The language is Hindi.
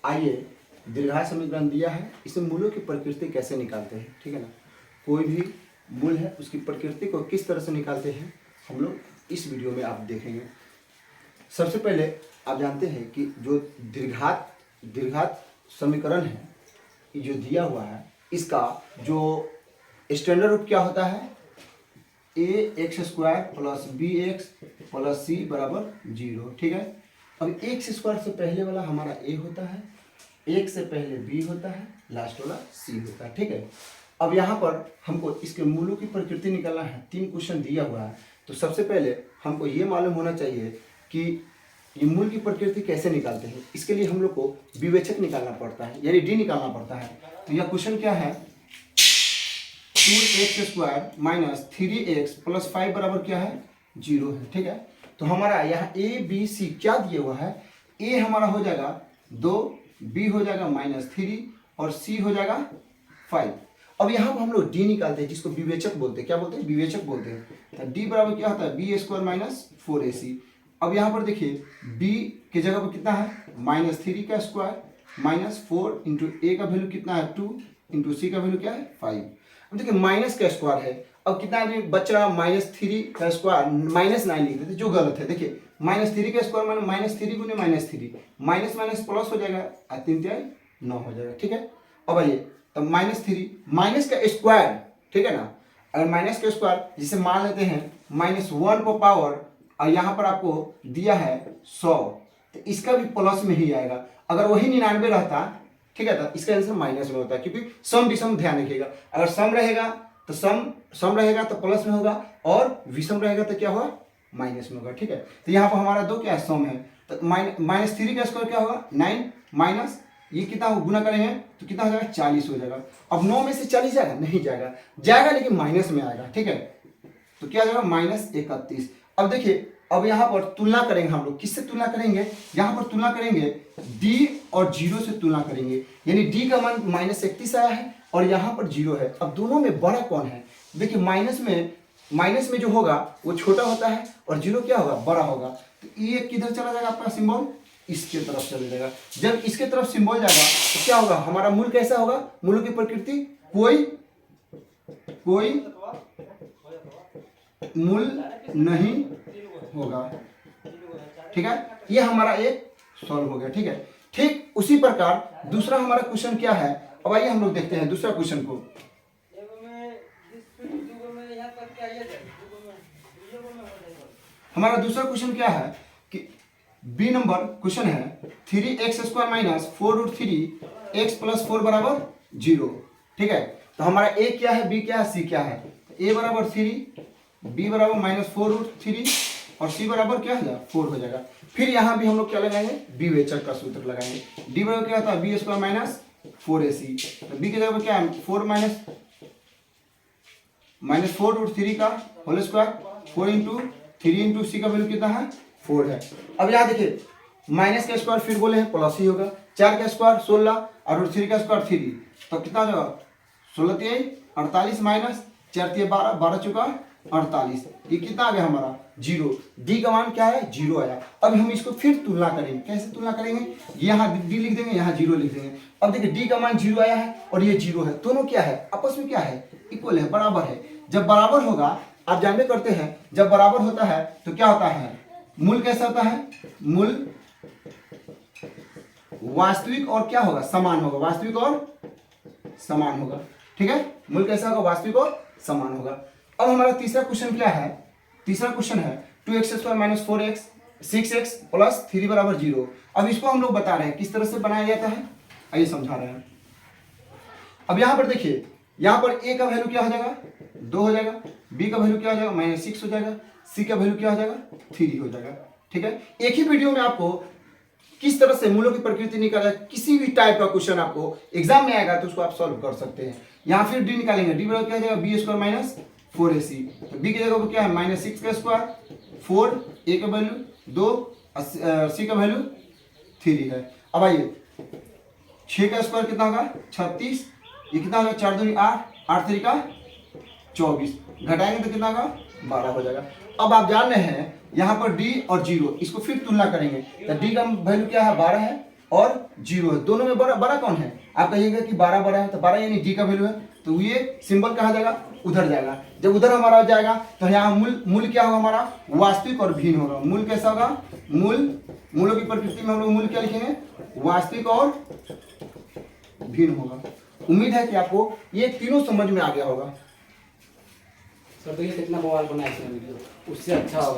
आइए, दीर्घायी समीकरण दिया है, इसमें मूलों की प्रकृति कैसे निकालते हैं, ठीक है ना। कोई भी मूल है उसकी प्रकृति को किस तरह से निकालते हैं हम लोग इस वीडियो में आप देखेंगे। सबसे पहले आप जानते हैं कि जो दीर्घात समीकरण है जो दिया हुआ है, इसका जो स्टैंडर्ड रूप क्या होता है, ax² plus bx plus c बराबर 0, ठीक है। अब x स्क्वायर से पहले वाला हमारा a होता है, एक से पहले b होता है, लास्ट वाला c होता है, ठीक है। अब यहाँ पर हमको इसके मूलों की प्रकृति निकालना है। 3 क्वेश्चन दिया हुआ है, तो सबसे पहले हमको ये मालूम होना चाहिए कि ये मूल की प्रकृति कैसे निकालते हैं। इसके लिए हम लोग को विवेचक निकालना पड़ता है, यानी d निकालना पड़ता है। तो यह क्वेश्चन क्या है, 2x² माइनस 3x प्लस 5 बराबर क्या है, 0 है, ठीक है। तो हमारा यहाँ a b c क्या दिया हुआ है, a हमारा हो जाएगा 2, b हो जाएगा -3 और c हो जाएगा 5। अब यहाँ पर हम लोग d निकालते हैं, जिसको विवेचक बोलते हैं। क्या बोलते हैं, विवेचक बोलते हैं। तो d बराबर क्या होता है, b² माइनस 4ac। अब यहाँ पर देखिए b की जगह पर कितना है, -3 का स्क्वायर माइनस 4 इंटू a का वैल्यू कितना है 2 इंटू c का वैल्यू क्या है 5। अब देखिए माइनस का स्क्वायर है, अब कितना बच रहा, -3 का स्क्वायर -9 लिख देते जो गलत है। देखिए -3 का स्क्वायर माने -3 गुने -3, माइनस माइनस प्लस हो जाएगा, 3 3 9 हो जाएगा, ठीक है। अब आइए तब -3 माइनस का स्क्वायर, ठीक है ना। अगर माइनस का स्क्वायर जिसे मान लेते हैं -1 को पावर, और यहाँ पर आपको दिया है 100, तो इसका भी प्लस में ही आएगा। अगर वही 99 रहता, ठीक है, तो इसका आंसर माइनस में होता है, क्योंकि सम विषम ध्यान रखिएगा। अगर सम रहेगा तो सम रहेगा तो प्लस में होगा, और विषम रहेगा तो क्या होगा, माइनस में होगा, ठीक है। तो यहाँ पर हमारा 2 क्या सम है, तो -3 का स्क्वायर क्या होगा 9 माइनस ये कितना गुना करेंगे तो कितना हो जाएगा 40 हो जाएगा। अब 9 में से 40 जाएगा, नहीं जाएगा लेकिन माइनस में आएगा, ठीक है। तो क्या जाएगा -31। अब देखिए अब यहाँ पर तुलना करेंगे हम लोग, किससे तुलना करेंगे, यहाँ पर तुलना करेंगे d और 0 से तुलना करेंगे, यानी d का मान -31 आया है और यहाँ पर 0 है। अब दोनों में बड़ा कौन है, देखिए माइनस में जो होगा वो छोटा होता है और 0 क्या होगा, बड़ा होगा। तो ये किधर चला जाएगा आपका सिंबल, इसके तरफ चले जाएगा। जब इसके तरफ सिंबल जाएगा तो क्या होगा, हमारा मूल कैसा होगा, मूलों की प्रकृति कोई मूल नहीं होगा, ठीक है। ये हमारा एक सॉल्व हो गया, ठीक है। ठीक उसी प्रकार दूसरा हमारा क्वेश्चन क्या है, अब आइए हम लोग देखते हैं दूसरा क्वेश्चन को। हमारा दूसरा क्वेश्चन क्या है कि बी नंबर क्वेश्चन है 3x² माइनस 4√3 x प्लस 4 बराबर 0, ठीक है। तो हमारा a क्या है, b क्या है, c क्या है। a बराबर 3, b बराबर -4√3 और c बराबर क्या है 4 हो जाएगा। फिर यहाँ भी हम लोग क्या लगाएंगे, विवेचक का सूत्र लगाएंगे। d बराबर क्या होता है, b² माइनस 4ac। तो b की जगह पर क्या है 4 माइनस 4√3 का होल स्क्वायर 4 इंटू 3 इंटू सी का वैल्यू कितना है 4 है। अब यहाँ देखिए माइनस का स्क्वायर फिर बोले हैं प्लस ही होगा, 4 का स्क्वायर 16 और 3 का स्क्वायर 3, तो कितना हो जाएगा 16 3 48 माइनस 4 3 12 12 चुका 48, ये कितना आ गया हमारा 0। डी का मान क्या है 0 आया। अब हम इसको फिर तुलना करेंगे, कैसे तुलना करेंगे, यहाँ डी लिख देंगे, यहाँ 0 लिख देंगे। अब देखिए डी का मान 0 आया है और ये 0 है, दोनों क्या है आपस में क्या है, इक्वल है, बराबर है। जब बराबर होगा आप जानते करते हैं, जब बराबर होता है तो क्या होता है, मूल कैसा होता है, मूल वास्तविक और क्या होगा, समान होगा, वास्तविक और समान होगा, ठीक है। मूल कैसा होगा, वास्तविक और समान होगा। अब हमारा तीसरा क्वेश्चन क्या है, तीसरा क्वेश्चन है 2x² minus 4x 6x plus 3 बराबर 0। अब इसको हम लोग बता रहे हैं किस तरह से बनाया जाता है, आइए समझा रहे हैं। अब यहाँ पर देखिए, यहाँ पर a का वैल्यू क्या हो जाएगा 2 हो जाएगा, b का वैल्यू क्या हो जाएगा -6 हो जाएगा, c का वैल्यू क्या हो जाएगा 3 हो जाएगा, ठीक है। एक ही वीडियो में आपको किस तरह से मूलों की प्रकृति निकाला, किसी भी टाइप का क्वेश्चन आपको एग्जाम में आएगा तो उसको आप सॉल्व कर सकते हैं। यहाँ फिर डी निकालेंगे, डी बराबर क्या हो जाएगा b² माइनस 4ac। तो b की जगह पर क्या है -6 का स्क्वायर 4, a का वैल्यू 2, c का वैल्यू 3 है। अब आइए 6 का स्क्वायर कितना होगा 36, ये कितना होगा 4 दूनी 8, 8 3 का 24, घटाएंगे तो कितना होगा 12 हो जाएगा। अब आप जान रहे हैं यहाँ पर d और 0, इसको फिर तुलना करेंगे तो d का वैल्यू क्या है 12 है और 0 है, दोनों में बड़ा बड़ा कौन है? आप कहिएगा कि 12 बड़ा है, तो 12 यानी डी का वैल्यू है, तो ये सिंबल कहाँ जाएगा? उधर जाएगा। जब उधर हमारा जाएगा तो यहाँ मूल क्या होगा हमारा? वास्तविक और भिन्न होगा। मूल कैसा होगा? मूलों की प्रकृति में हम लोग मूल क्या लिखेंगे? वास्तविक और भिन्न होगा। उम्मीद है कि आपको ये तीनों समझ में आ गया होगा। सर देखिए कितना बवाल बना है इसमें वीडियो, उससे अच्छा होगा।